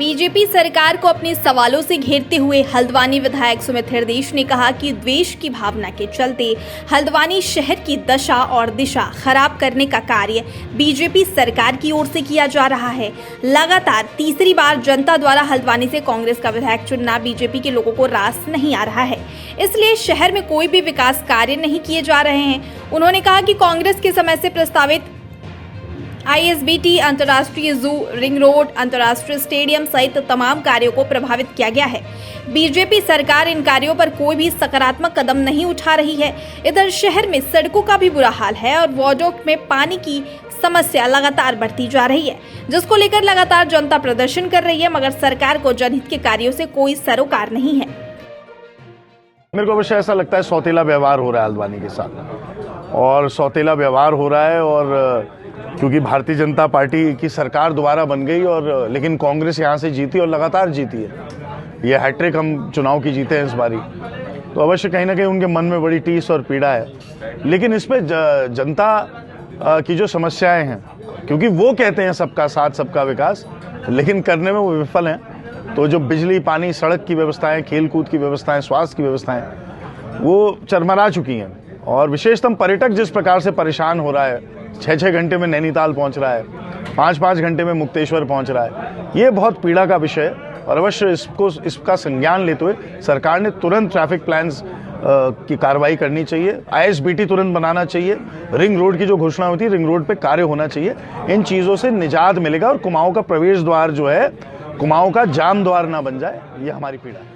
BJP सरकार को अपने सवालों से घेरते हुए हल्द्वानी विधायक सुमित हृदयेश ने कहा कि द्वेष की भावना के चलते हल्द्वानी शहर की दशा और दिशा खराब करने का कार्य बीजेपी सरकार की ओर से किया जा रहा है। लगातार तीसरी बार जनता द्वारा हल्द्वानी से कांग्रेस का विधायक चुनना बीजेपी के लोगों को रास नहीं आ रहा है, इसलिए शहर में कोई भी विकास कार्य नहीं किए जा रहे हैं। उन्होंने कहा कि कांग्रेस के समय से प्रस्तावित ISBT, अंतर्राष्ट्रीय जू, रिंग रोड, अंतर्राष्ट्रीय स्टेडियम सहित तमाम कार्यों को प्रभावित किया गया है। बीजेपी सरकार इन कार्यों पर कोई भी सकारात्मक कदम नहीं उठा रही है। इधर शहर में सड़कों का भी बुरा हाल है और वार्डों में पानी की समस्या लगातार बढ़ती जा रही है, जिसको लेकर लगातार जनता प्रदर्शन कर रही है, मगर सरकार को जनहित के कार्यों से कोई सरोकार नहीं है। मेरे को अवश्य ऐसा लगता है सौतेला व्यवहार हो रहा है हल्द्वानी के साथ, और सौतेला व्यवहार हो रहा है। और क्योंकि भारतीय जनता पार्टी की सरकार दोबारा बन गई और लेकिन कांग्रेस यहाँ से जीती और लगातार जीती है। ये हैट्रिक हम चुनाव की जीते हैं इस बारी, तो अवश्य कहीं ना कहीं उनके मन में बड़ी टीस और पीड़ा है। लेकिन इस पे जनता की जो समस्याएं हैं, क्योंकि वो कहते हैं सबका साथ सबका विकास, लेकिन करने में वो विफल हैं। तो जो बिजली, पानी, सड़क की व्यवस्थाएं, खेलकूद की व्यवस्थाएं, स्वास्थ्य की व्यवस्थाएं, वो चरमरा चुकी हैं। और विशेषतः पर्यटक जिस प्रकार से परेशान हो रहा है, 6-6 घंटे में नैनीताल पहुंच रहा है, 5-5 घंटे में मुक्तेश्वर पहुंच रहा है, ये बहुत पीड़ा का विषय है। और अवश्य इसका संज्ञान लेते हुए सरकार ने तुरंत ट्रैफिक प्लान्स की कार्रवाई करनी चाहिए, ISBT तुरंत बनाना चाहिए, रिंग रोड की जो घोषणा होती है रिंग रोड पे कार्य होना चाहिए। इन चीज़ों से निजात मिलेगा और कुमाऊं का प्रवेश द्वार जो है, कुमाऊं का जाम द्वार ना बन जाए, ये हमारी पीड़ा है।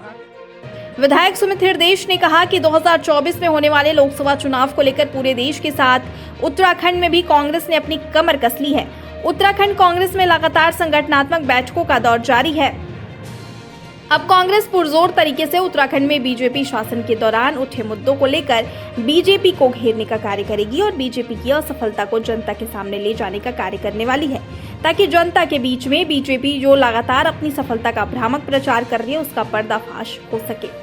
विधायक सुमित हृदयेश ने कहा कि 2024 में होने वाले लोकसभा चुनाव को लेकर पूरे देश के साथ उत्तराखंड में भी कांग्रेस ने अपनी कमर कस ली है। उत्तराखंड कांग्रेस में लगातार संगठनात्मक बैठकों का दौर जारी है। अब कांग्रेस पुरजोर तरीके से उत्तराखंड में बीजेपी शासन के दौरान उठे मुद्दों को लेकर बीजेपी को घेरने का कार्य करेगी और बीजेपी की असफलता को जनता के सामने ले जाने का कार्य करने वाली है, ताकि जनता के बीच में बीजेपी जो लगातार अपनी सफलता का भ्रामक प्रचार कर रही है उसका पर्दाफाश हो सके।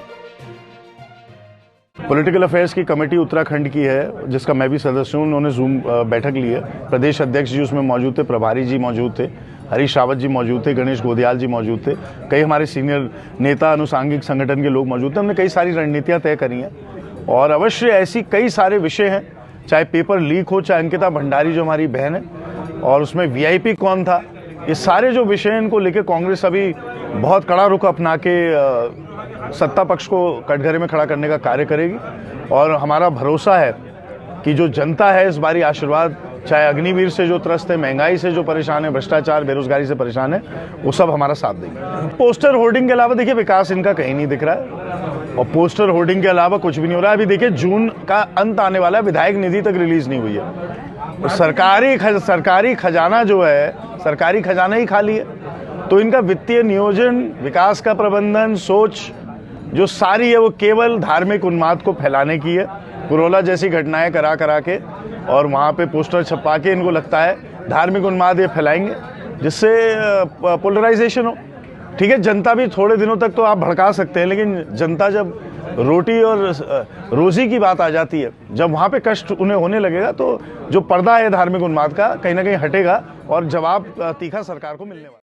पॉलिटिकल अफेयर्स की कमेटी उत्तराखंड की है, जिसका मैं भी सदस्य हूँ। उन्होंने जूम बैठक ली है। प्रदेश अध्यक्ष जी उसमें मौजूद थे, प्रभारी जी मौजूद थे, हरीश रावत जी मौजूद थे, गणेश गोदियाल जी मौजूद थे, कई हमारे सीनियर नेता, अनुसांगिक संगठन के लोग मौजूद थे। हमने कई सारी रणनीतियाँ तय करी हैं और अवश्य ऐसी कई सारे विषय हैं, चाहे पेपर लीक हो, चाहे अंकिता भंडारी जो हमारी बहन है और उसमें VIP कौन था, ये सारे जो विषय हैं इनको लेकर कांग्रेस अभी बहुत कड़ा रुख अपना के सत्ता पक्ष को कटघरे में खड़ा करने का कार्य करेगी। और हमारा भरोसा है कि जो जनता है इस बारी आशीर्वाद, चाहे अग्निवीर से जो त्रस्त है, महंगाई से जो परेशान है, भ्रष्टाचार, बेरोजगारी से परेशान है, वो सब हमारा साथ देंगे। पोस्टर होर्डिंग के अलावा देखिए विकास इनका कहीं नहीं दिख रहा है और पोस्टर होर्डिंग के अलावा कुछ भी नहीं हो रहा है। अभी देखिए जून का अंत आने वाला है, विधायक निधि तक रिलीज नहीं हुई है। सरकारी खजाना जो है, सरकारी खजाना ही खाली है। तो इनका वित्तीय नियोजन, विकास का प्रबंधन, सोच जो सारी है वो केवल धार्मिक उन्माद को फैलाने की है। कुरोला जैसी घटनाएं करा के और वहाँ पे पोस्टर छपा के इनको लगता है धार्मिक उन्माद ये फैलाएंगे, जिससे पोलराइजेशन हो। ठीक है, जनता भी थोड़े दिनों तक तो आप भड़का सकते हैं, लेकिन जनता जब रोटी और रोजी की बात आ जाती है, जब वहाँ पे कष्ट उन्हें होने लगेगा, तो जो पर्दा है धार्मिक उन्माद का कहीं ना कहीं हटेगा और जवाब तीखा सरकार को मिलने वाला है।